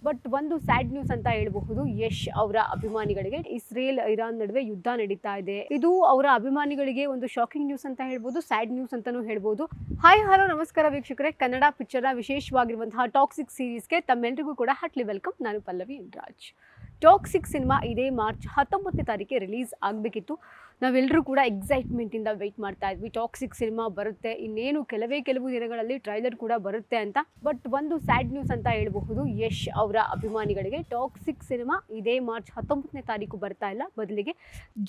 But ಒಂದು sad news ಅಂತ ಹೇಳಬಹುದು. ಯಶ್ ಅವರ ಅಭಿಮಾನಿಗಳಿಗೆ ಇಸ್ರೇಲ್ ಇರಾನ್ ನಡುವೆ ಯುದ್ಧ ನಡೀತಾ ಇದೆ. ಇದು ಅವರ ಅಭಿಮಾನಿಗಳಿಗೆ ಒಂದು ಶಾಕಿಂಗ್ ನ್ಯೂಸ್ ಅಂತ ಹೇಳ್ಬೋದು, ಸ್ಯಾಡ್ ನ್ಯೂಸ್ ಅಂತಾನೂ ಹೇಳ್ಬೋದು. ಹಾಯ್ ಹಲೋ ನಮಸ್ಕಾರ ವೀಕ್ಷಕರೇ, ಕನ್ನಡ ಪಿಕ್ಚರ್ನ ವಿಶೇಷವಾಗಿರುವಂತಹ ಟಾಕ್ಸಿಕ್ ಸೀರೀಸ್ಗೆ ತಮ್ಮೆಲ್ಲರಿಗೂ ಕೂಡ ಹಾರ್ಟ್ಲಿ ವೆಲ್ಕಮ್. ನಾನು ಪಲ್ಲವಿ ರಾಜ್. ಟಾಕ್ಸಿಕ್ ಸಿನಿಮಾ ಇದೇ ಮಾರ್ಚ್ 19ನೇ ತಾರೀಕಿಗೆ ರಿಲೀಸ್ ಆಗಬೇಕಿತ್ತು. ನಾವೆಲ್ಲರೂ ಕೂಡ ಎಕ್ಸೈಟ್ಮೆಂಟಿಂದ ವೆಯ್ಟ್ ಮಾಡ್ತಾ ಇದ್ವಿ. ಟಾಕ್ಸಿಕ್ ಸಿನಿಮಾ ಬರುತ್ತೆ, ಇನ್ನೇನು ಕೆಲವು ದಿನಗಳಲ್ಲಿ ಟ್ರೈಲರ್ ಕೂಡ ಬರುತ್ತೆ ಅಂತ. ಬಟ್ ಒಂದು ಸ್ಯಾಡ್ ನ್ಯೂಸ್ ಅಂತ ಹೇಳಬಹುದು. ಯಶ್ ಅವರ ಅಭಿಮಾನಿಗಳಿಗೆ ಟಾಕ್ಸಿಕ್ ಸಿನಿಮಾ ಇದೇ ಮಾರ್ಚ್ 19ನೇ ತಾರೀಕು ಬರ್ತಾ ಇಲ್ಲ, ಬದಲಿಗೆ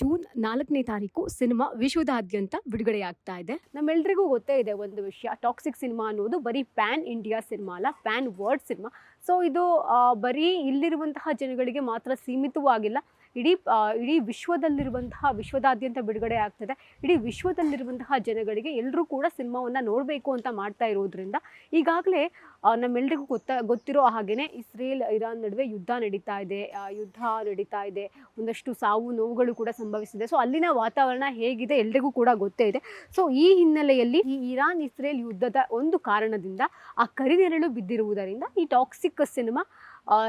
ಜೂನ್ 4ನೇ ತಾರೀಕು ಸಿನಿಮಾ ವಿಶ್ವದಾದ್ಯಂತ ಬಿಡುಗಡೆ ಆಗ್ತಾ ಇದೆ. ನಮ್ಮೆಲ್ಲರಿಗೂ ಗೊತ್ತೇ ಇದೆ ಒಂದು ವಿಷಯ, ಟಾಕ್ಸಿಕ್ ಸಿನಿಮಾ ಅನ್ನೋದು ಬರೀ ಪ್ಯಾನ್ ಇಂಡಿಯಾ ಸಿನಿಮಾ ಅಲ್ಲ, ಪ್ಯಾನ್ ವರ್ಲ್ಡ್ ಸಿನಿಮಾ. ಸೊ ಇದು ಬರೀ ಇಲ್ಲಿರುವಂತಹ ಜನಗಳಿಗೆ ಮಾತ್ರ ಸೀಮಿತವಾಗಿಲ್ಲ, ಇಡೀ ವಿಶ್ವದಾದ್ಯಂತ ಬಿಡುಗಡೆ ಆಗ್ತದೆ. ಇಡೀ ವಿಶ್ವದಲ್ಲಿರುವಂತಹ ಜನಗಳಿಗೆ ಎಲ್ಲರೂ ಕೂಡ ಸಿನಿಮಾವನ್ನು ನೋಡಬೇಕು ಅಂತ ಮಾಡ್ತಾ ಇರೋದ್ರಿಂದ ಈಗಾಗಲೇ ನಮ್ಮೆಲ್ಲರಿಗೂ ಗೊತ್ತಿರೋ ಹಾಗೆಯೇ ಇಸ್ರೇಲ್ ಇರಾನ್ ನಡುವೆ ಯುದ್ಧ ನಡೀತಾ ಇದೆ. ಒಂದಷ್ಟು ಸಾವು ನೋವುಗಳು ಕೂಡ ಸಂಭವಿಸಿದೆ. ಸೊ ಅಲ್ಲಿನ ವಾತಾವರಣ ಹೇಗಿದೆ ಎಲ್ರಿಗೂ ಕೂಡ ಗೊತ್ತೇ ಇದೆ. ಸೊ ಈ ಹಿನ್ನೆಲೆಯಲ್ಲಿ ಈ ಇರಾನ್ ಇಸ್ರೇಲ್ ಯುದ್ಧದ ಒಂದು ಕಾರಣದಿಂದ ಆ ಕರಿನೆರಳು ಬಿದ್ದಿರುವುದರಿಂದ ಈ ಟಾಕ್ಸಿಕ್ ಸಿನಿಮಾ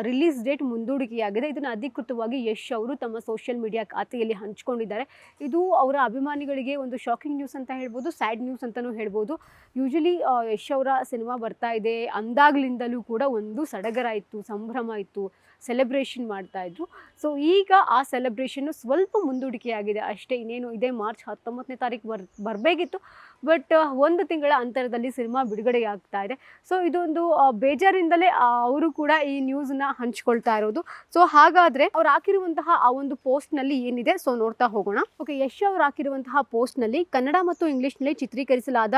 ರಿಲೀಸ್ ಡೇಟ್ ಮುಂದೂಡಿಕೆಯಾಗಿದೆ. ಇದನ್ನು ಅಧಿಕೃತವಾಗಿ ಯಶ್ ಅವರು ತಮ್ಮ ಸೋಷಿಯಲ್ ಮೀಡಿಯಾ ಖಾತೆಯಲ್ಲಿ ಹಂಚಿಕೊಂಡಿದ್ದಾರೆ. ಇದು ಅವರ ಅಭಿಮಾನಿಗಳಿಗೆ ಒಂದು ಶಾಕಿಂಗ್ ನ್ಯೂಸ್ ಅಂತ ಹೇಳ್ಬೋದು, ಸ್ಯಾಡ್ ನ್ಯೂಸ್ ಅಂತಲೂ ಹೇಳ್ಬೋದು. ಯೂಶಲಿ ಯಶ್ ಅವರ ಸಿನಿಮಾ ಬರ್ತಾ ಇದೆ ಅಂದಾಗ್ಲಿಂದಲೂ ಕೂಡ ಒಂದು ಸಡಗರ ಇತ್ತು, ಸಂಭ್ರಮ ಇತ್ತು, ಸೆಲೆಬ್ರೇಷನ್ ಮಾಡ್ತಾಯಿದ್ರು. ಸೊ ಈಗ ಆ ಸೆಲೆಬ್ರೇಷನ್ನು ಸ್ವಲ್ಪ ಮುಂದೂಡಿಕೆಯಾಗಿದೆ ಅಷ್ಟೇ. ಇನ್ನೇನು ಇದೇ ಮಾರ್ಚ್ 19ನೇ ತಾರೀಕು ಬರಬೇಕಿತ್ತು, ಬಟ್ ಒಂದು ತಿಂಗಳ ಅಂತರದಲ್ಲಿ ಸಿನಿಮಾ ಬಿಡುಗಡೆ ಆಗ್ತಾ ಇದೆ. ಸೊ ಇದೊಂದು ಬೇಜಾರಿಂದಲೇ ಅವರು ಕೂಡ ಈ ನ್ಯೂಸನ್ನ ಹಂಚ್ಕೊಳ್ತಾ ಇರೋದು. ಸೊ ಹಾಗಾದರೆ ಅವ್ರು ಹಾಕಿರುವಂತಹ ಆ ಒಂದು ಪೋಸ್ಟ್ನಲ್ಲಿ ಏನಿದೆ, ಸೊ ನೋಡ್ತಾ ಹೋಗೋಣ. ಓಕೆ, ಯಶ್ ಅವ್ರು ಹಾಕಿರುವಂತಹ ಪೋಸ್ಟ್ನಲ್ಲಿ ಕನ್ನಡ ಮತ್ತು ಇಂಗ್ಲೀಷ್ನಲ್ಲಿ ಚಿತ್ರೀಕರಿಸಲಾದ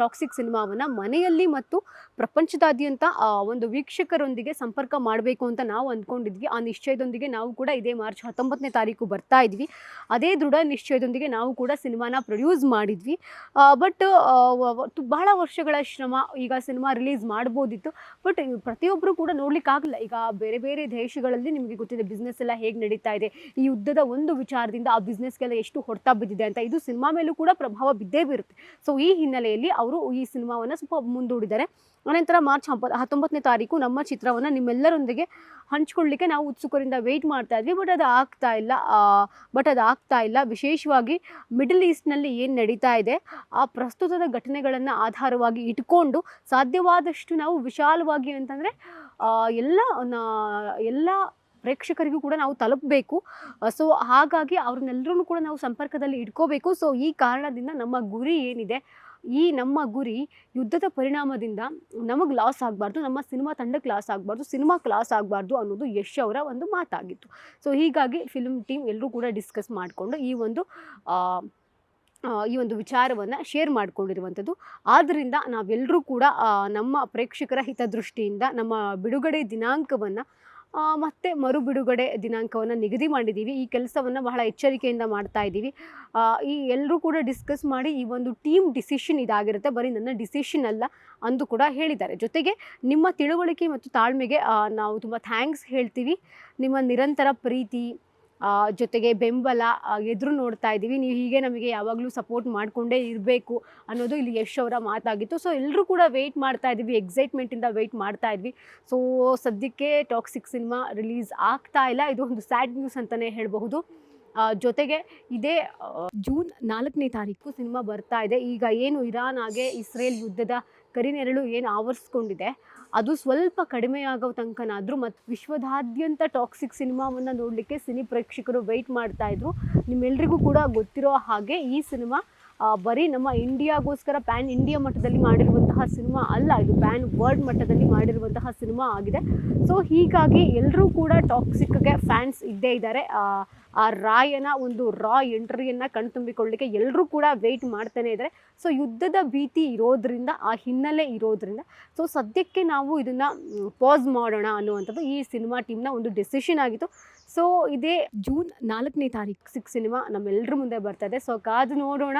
ಟಾಕ್ಸಿಕ್ ಸಿನಿಮಾವನ್ನು ಮನೆಯಲ್ಲಿ ಮತ್ತು ಪ್ರಪಂಚದಾದ್ಯಂತ ಒಂದು ವೀಕ್ಷಕರೊಂದಿಗೆ ಸಂಪರ್ಕ ಮಾಡಬೇಕು ಅಂತ ನಾವು ಅಂದ್ಕೊಂಡಿದ್ವಿ. ಆ ನಿಶ್ಚಯದೊಂದಿಗೆ ನಾವು ಕೂಡ ಇದೇ ಮಾರ್ಚ್ 19ನೇ ತಾರೀಕು ಬರ್ತಾ ಇದ್ವಿ. ಅದೇ ದೃಢ ನಿಶ್ಚಯದೊಂದಿಗೆ ನಾವು ಕೂಡ ಸಿನಿಮಾನ ಪ್ರೊಡ್ಯೂಸ್ ಮಾಡಿದ್ವಿ. ಬಟ್ ಬಹಳ ವರ್ಷಗಳ ಶ್ರಮ, ಈಗ ಸಿನಿಮಾ ರಿಲೀಸ್ ಮಾಡ್ಬೋದಿತ್ತು, ಬಟ್ ಪ್ರತಿಯೊಬ್ಬರು ಕೂಡ ನೋಡ್ಲಿಕ್ಕಾಗಲ್ಲ. ಈಗ ಬೇರೆ ಬೇರೆ ದೇಶಗಳಲ್ಲಿ ನಿಮಗೆ ಗೊತ್ತಿದೆ ಬಿಸ್ನೆಸ್ ಎಲ್ಲ ಹೇಗೆ ನಡೀತಾ ಇದೆ, ಈ ಯುದ್ಧದ ಒಂದು ವಿಚಾರದಿಂದ ಆ ಬಿಸ್ನೆಸ್ಗೆಲ್ಲ ಎಷ್ಟು ಹೊಡೆತ ಬಿದ್ದಿದೆ ಅಂತ. ಇದು ಸಿನಿಮಾ ಮೇಲೂ ಕೂಡ ಪ್ರಭಾವ ಬಿದ್ದೇ ಬೀರುತ್ತೆ. ಸೊ ಈ ಹಿನ್ನೆಲೆಯಲ್ಲಿ ಅವರು ಈ ಸಿನಿಮಾವನ್ನು ಸ್ವಲ್ಪ ಮುಂದೂಡಿದ್ದಾರೆ. ಅನಂತರ ಮಾರ್ಚ್ 19ನೇ ತಾರೀಕು ನಮ್ಮ ಚಿತ್ರವನ್ನು ನಿಮ್ಮೆಲ್ಲರೊಂದಿಗೆ ಹಂಚ್ಕೊಳ್ಳಿಕ್ಕೆ ನಾವು ಉತ್ಸುಕರಿಂದ ವೆಯ್ಟ್ ಮಾಡ್ತಾ ಇದ್ವಿ. ಬಟ್ ಅದು ಆಗ್ತಾ ಇಲ್ಲ. ವಿಶೇಷವಾಗಿ ಮಿಡಲ್ ಈಸ್ಟ್ನಲ್ಲಿ ಏನು ನಡೀತಾ ಇದೆ, ಆ ಪ್ರಸ್ತುತದ ಘಟನೆಗಳನ್ನು ಆಧಾರವಾಗಿ ಇಟ್ಕೊಂಡು ಸಾಧ್ಯವಾದಷ್ಟು ನಾವು ವಿಶಾಲವಾಗಿ ಅಂತಂದರೆ ಎಲ್ಲ ಪ್ರೇಕ್ಷಕರಿಗೂ ಕೂಡ ನಾವು ತಲುಪಬೇಕು. ಸೊ ಹಾಗಾಗಿ ಅವ್ರನ್ನೆಲ್ಲರೂ ಕೂಡ ನಾವು ಸಂಪರ್ಕದಲ್ಲಿ ಇಟ್ಕೋಬೇಕು. ಸೊ ಈ ಕಾರಣದಿಂದ ನಮ್ಮ ಗುರಿ ಏನಿದೆ, ನಮ್ಮ ಗುರಿ ಯುದ್ಧದ ಪರಿಣಾಮದಿಂದ ನಮಗೆ ಲಾಸ್ ಆಗಬಾರ್ದು, ನಮ್ಮ ಸಿನಿಮಾ ತಂಡಕ್ಕೆ ಲಾಸ್ ಆಗಬಾರ್ದು, ಸಿನಿಮಾ ಕ್ಲಾಸ್ ಆಗಬಾರ್ದು ಅನ್ನೋದು ಯಶ್ ಅವರ ಒಂದು ಮಾತಾಗಿತ್ತು. ಸೊ ಹೀಗಾಗಿ ಫಿಲ್ಮ್ ಟೀಮ್ ಎಲ್ಲರೂ ಕೂಡ ಡಿಸ್ಕಸ್ ಮಾಡಿಕೊಂಡು ಈ ಒಂದು ವಿಚಾರವನ್ನು ಶೇರ್ ಮಾಡಿಕೊಂಡಿರುವಂಥದ್ದು. ಆದ್ದರಿಂದ ನಾವೆಲ್ಲರೂ ಕೂಡ ನಮ್ಮ ಪ್ರೇಕ್ಷಕರ ಹಿತದೃಷ್ಟಿಯಿಂದ ನಮ್ಮ ಬಿಡುಗಡೆ ದಿನಾಂಕವನ್ನು ಮತ್ತು ಮರು ಬಿಡುಗಡೆ ದಿನಾಂಕವನ್ನು ನಿಗದಿ ಮಾಡಿದ್ದೀವಿ. ಈ ಕೆಲಸವನ್ನು ಬಹಳ ಎಚ್ಚರಿಕೆಯಿಂದ ಮಾಡ್ತಾ ಇದ್ದೀವಿ. ಈ ಎಲ್ಲರೂ ಕೂಡ ಡಿಸ್ಕಸ್ ಮಾಡಿ ಈ ಒಂದು ಟೀಮ್ ಡಿಸಿಷನ್ ಇದಾಗಿರುತ್ತೆ, ಬರೀ ನನ್ನ ಡಿಸಿಷನ್ ಅಲ್ಲ ಅಂದು ಕೂಡ ಹೇಳಿದ್ದಾರೆ. ಜೊತೆಗೆ ನಿಮ್ಮ ತಿಳುವಳಿಕೆ ಮತ್ತು ತಾಳ್ಮೆಗೆ ನಾವು ತುಂಬ ಥ್ಯಾಂಕ್ಸ್ ಹೇಳ್ತೀವಿ. ನಿಮ್ಮ ನಿರಂತರ ಪ್ರೀತಿ ಜೊತೆಗೆ ಬೆಂಬಲ ಎದುರು ನೋಡ್ತಾ ಇದ್ದೀವಿ. ನೀವು ಹೀಗೆ ನಮಗೆ ಯಾವಾಗಲೂ ಸಪೋರ್ಟ್ ಮಾಡಿಕೊಂಡೇ ಇರಬೇಕು ಅನ್ನೋದು ಇಲ್ಲಿ ಯಶ್ ಅವರ ಮಾತಾಗಿತ್ತು. ಸೊ ಎಲ್ಲರೂ ಕೂಡ ವೆಯ್ಟ್ ಮಾಡ್ತಾ ಇದ್ವಿ, ಎಕ್ಸೈಟ್ಮೆಂಟಿಂದ ವೆಯ್ಟ್ ಮಾಡ್ತಾ ಇದ್ವಿ. ಸೊ ಸದ್ಯಕ್ಕೆ ಟಾಕ್ಸಿಕ್ ಸಿನಿಮಾ ರಿಲೀಸ್ ಆಗ್ತಾ ಇಲ್ಲ, ಇದು ಒಂದು ಸ್ಯಾಡ್ ನ್ಯೂಸ್ ಅಂತಲೇ ಹೇಳಬಹುದು. ಜೊತೆಗೆ ಇದೇ ಜೂನ್ 4ನೇ ತಾರೀಕು ಸಿನಿಮಾ ಬರ್ತಾ ಇದೆ. ಈಗ ಏನು ಇರಾನ್ ಹಾಗೆ ಇಸ್ರೇಲ್ ಯುದ್ಧದ ಕರಿನೆರಳು ಏನು ಆವರಿಸ್ಕೊಂಡಿದೆ ಅದು ಸ್ವಲ್ಪ ಕಡಿಮೆಯಾಗೋ ತನಕನಾದರೂ ಮತ್ತು ವಿಶ್ವದಾದ್ಯಂತ ಟಾಕ್ಸಿಕ್ ಸಿನಿಮಾವನ್ನು ನೋಡಲಿಕ್ಕೆ ಸಿನಿ ಪ್ರೇಕ್ಷಕರು ವೆಯ್ಟ್ ಮಾಡ್ತಾಯಿದ್ರು. ನಿಮ್ಮೆಲ್ಲರಿಗೂ ಕೂಡ ಗೊತ್ತಿರೋ ಹಾಗೆ ಈ ಸಿನಿಮಾ ಬರೀ ನಮ್ಮ ಇಂಡಿಯಾಗೋಸ್ಕರ ಪ್ಯಾನ್ ಇಂಡಿಯಾ ಮಟ್ಟದಲ್ಲಿ ಮಾಡಿರುವಂತಹ ಸಿನಿಮಾ ಅಲ್ಲ, ಇದು ಪ್ಯಾನ್ ವರ್ಲ್ಡ್ ಮಟ್ಟದಲ್ಲಿ ಮಾಡಿರುವಂತಹ ಸಿನಿಮಾ ಆಗಿದೆ. ಸೊ ಹೀಗಾಗಿ ಎಲ್ಲರೂ ಕೂಡ ಟಾಕ್ಸಿಕ್ಗೆ ಫ್ಯಾನ್ಸ್ ಇದ್ದೇ ಇದ್ದಾರೆ. ಆ ರಾಯನ ಒಂದು ರಾ ಎಂಟ್ರಿಯನ್ನು ಕಣ್ತುಂಬಿಕೊಳ್ಳಲಿಕ್ಕೆ ಎಲ್ಲರೂ ಕೂಡ ವೆಯ್ಟ್ ಮಾಡ್ತಾನೆ ಇದ್ದಾರೆ. ಸೊ ಯುದ್ಧದ ಭೀತಿ ಇರೋದ್ರಿಂದ, ಆ ಹಿನ್ನೆಲೆ ಇರೋದ್ರಿಂದ ಸೊ ಸದ್ಯಕ್ಕೆ ನಾವು ಇದನ್ನು ಪಾಸ್ ಮಾಡೋಣ ಅನ್ನುವಂಥದ್ದು ಈ ಸಿನಿಮಾ ಟೀಮ್ನ ಒಂದು ಡೆಸಿಷನ್ ಆಗಿತ್ತು. ಸೊ ಇದೇ ಜೂನ್ 4ನೇ ತಾರೀಕು ಸಿನಿಮಾ ನಮ್ಮೆಲ್ಲರ ಮುಂದೆ ಬರ್ತಾ ಇದೆ. ಸೊ ಕಾದು ನೋಡೋಣ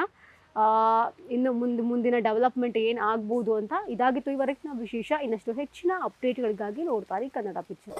ಇನ್ನು ಮುಂದಿನ ಡೆವಲಪ್ಮೆಂಟ್ ಏನು ಆಗ್ಬೋದು ಅಂತ. ಇದಾಗಿತ್ತು ಇವರೆಗಿನ ವಿಶೇಷ. ಇನ್ನಷ್ಟು ಹೆಚ್ಚಿನ ಅಪ್ಡೇಟ್ಗಳಿಗಾಗಿ ನೋಡ್ತಾರೆ ಕನ್ನಡ ಪಿಕ್ಚರ್.